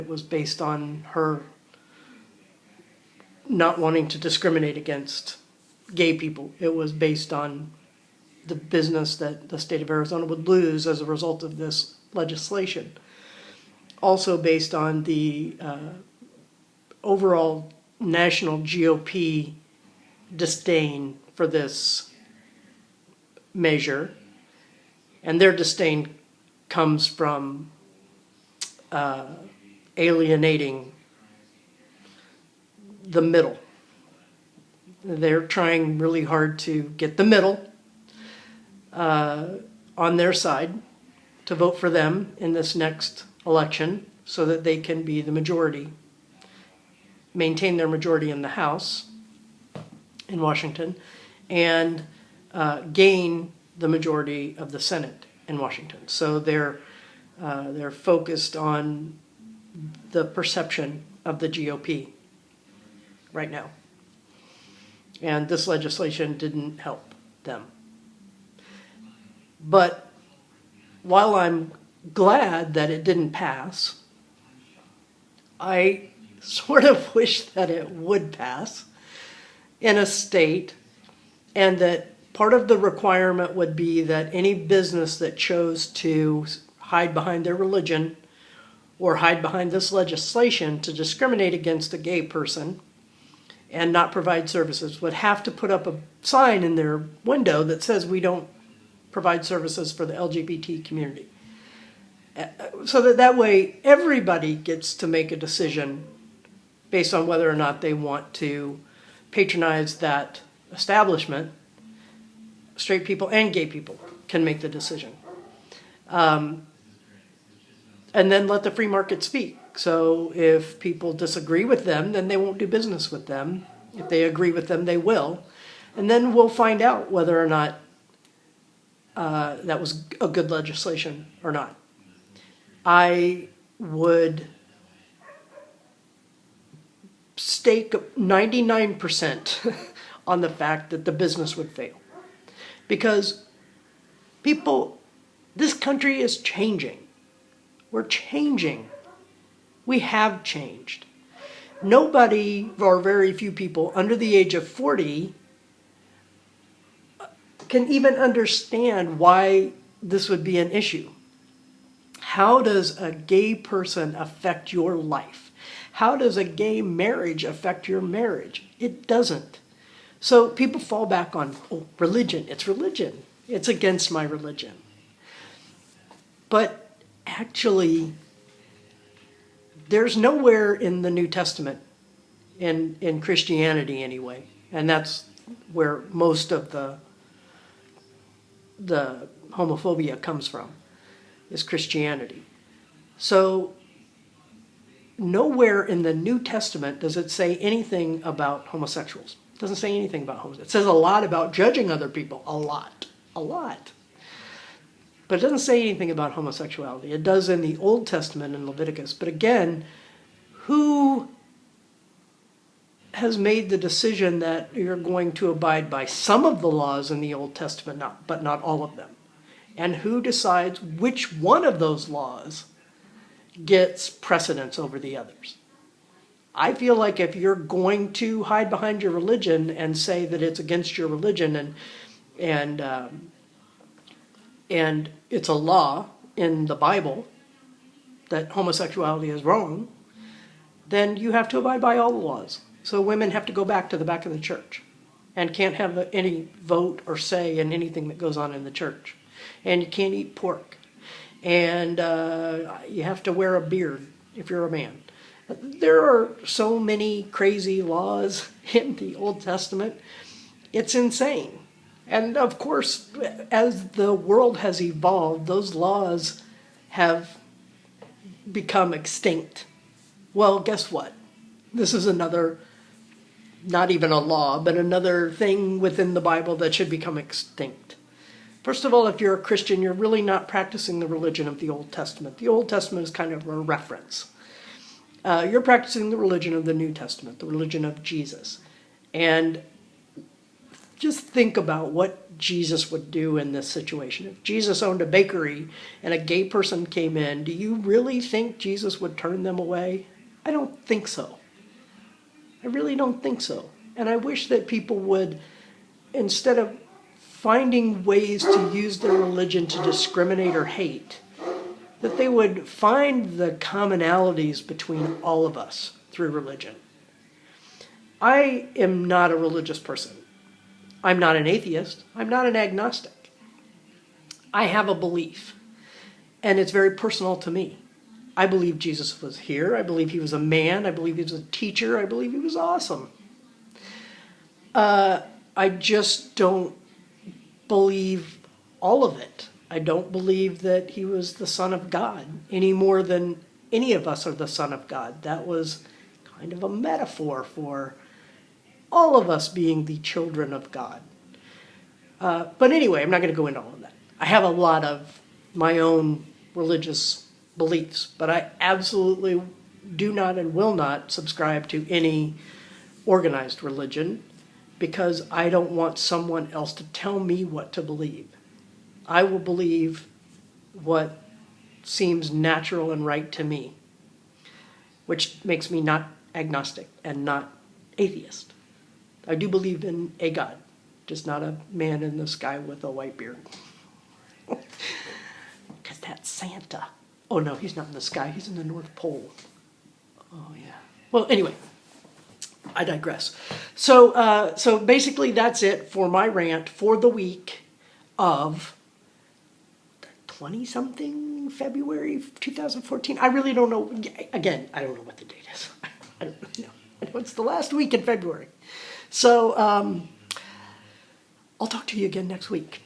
It was based on her not wanting to discriminate against gay people. It was based on the business that the state of Arizona would lose as a result of this legislation. Also based on the overall national GOP disdain for this measure. And their disdain comes from alienating the middle. They're trying really hard to get the middle on their side to vote for them in this next election so that they can be the majority, maintain their majority in the House in Washington, and gain the majority of the Senate in Washington. So they're focused on the perception of the GOP right now. And this legislation didn't help them. But while I'm glad that it didn't pass, I sort of wish that it would pass in a state, and that part of the requirement would be that any business that chose to hide behind their religion or hide behind this legislation to discriminate against a gay person and not provide services would have to put up a sign in their window that says we don't provide services for the LGBT community. So that way everybody gets to make a decision based on whether or not they want to patronize that establishment. Straight people and gay people can make the decision. And then let the free market speak. So if people disagree with them, then they won't do business with them. If they agree with them, they will. And then we'll find out whether or not that was a good legislation or not. I would stake 99% on the fact that the business would fail. Because this country is changing. We're changing. We have changed. Nobody, or very few people under the age of 40 can even understand why this would be an issue. How does a gay person affect your life? How does a gay marriage affect your marriage? It doesn't. So people fall back on, religion. It's religion. It's against my religion. But actually, there's nowhere in the New Testament, in Christianity anyway, and that's where most of the homophobia comes from, is Christianity. So nowhere in the New Testament does it say anything about homosexuals. It doesn't say anything about homosexuals. It says a lot about judging other people, a lot. But it doesn't say anything about homosexuality. It does in the Old Testament in Leviticus. But again, who has made the decision that you're going to abide by some of the laws in the Old Testament, but not all of them? And who decides which one of those laws gets precedence over the others? I feel like if you're going to hide behind your religion and say that it's against your religion and it's a law in the Bible that homosexuality is wrong, then you have to abide by all the laws. So women have to go back to the back of the church and can't have any vote or say in anything that goes on in the church. And you can't eat pork. And you have to wear a beard if you're a man. There are so many crazy laws in the Old Testament. It's insane. And of course, as the world has evolved, those laws have become extinct. Well, guess what? This is another, not even a law, but another thing within the Bible that should become extinct. First of all, if you're a Christian, you're really not practicing the religion of the Old Testament. The Old Testament is kind of a reference. You're practicing the religion of the New Testament, the religion of Jesus. And just think about what Jesus would do in this situation. If Jesus owned a bakery and a gay person came in, do you really think Jesus would turn them away? I don't think so. I really don't think so. And I wish that people would, instead of finding ways to use their religion to discriminate or hate, that they would find the commonalities between all of us through religion. I am not a religious person. I'm not an atheist. I'm not an agnostic. I have a belief, and it's very personal to me. I believe Jesus was here. I believe he was a man. I believe he was a teacher. I believe he was awesome. I just don't believe all of it. I don't believe that he was the Son of God any more than any of us are the Son of God. That was kind of a metaphor for all of us being the children of God. But anyway, I'm not going to go into all of that. I have a lot of my own religious beliefs, but I absolutely do not and will not subscribe to any organized religion because I don't want someone else to tell me what to believe. I will believe what seems natural and right to me, which makes me not agnostic and not atheist. I do believe in a God, just not a man in the sky with a white beard. Because that's Santa. Oh no, he's not in the sky, he's in the North Pole. Oh yeah. Well, anyway, I digress. So basically that's it for my rant for the week of 20-something February 2014. I really don't know. Again, I don't know what the date is. I don't know. I know it's the last week in February. So I'll talk to you again next week.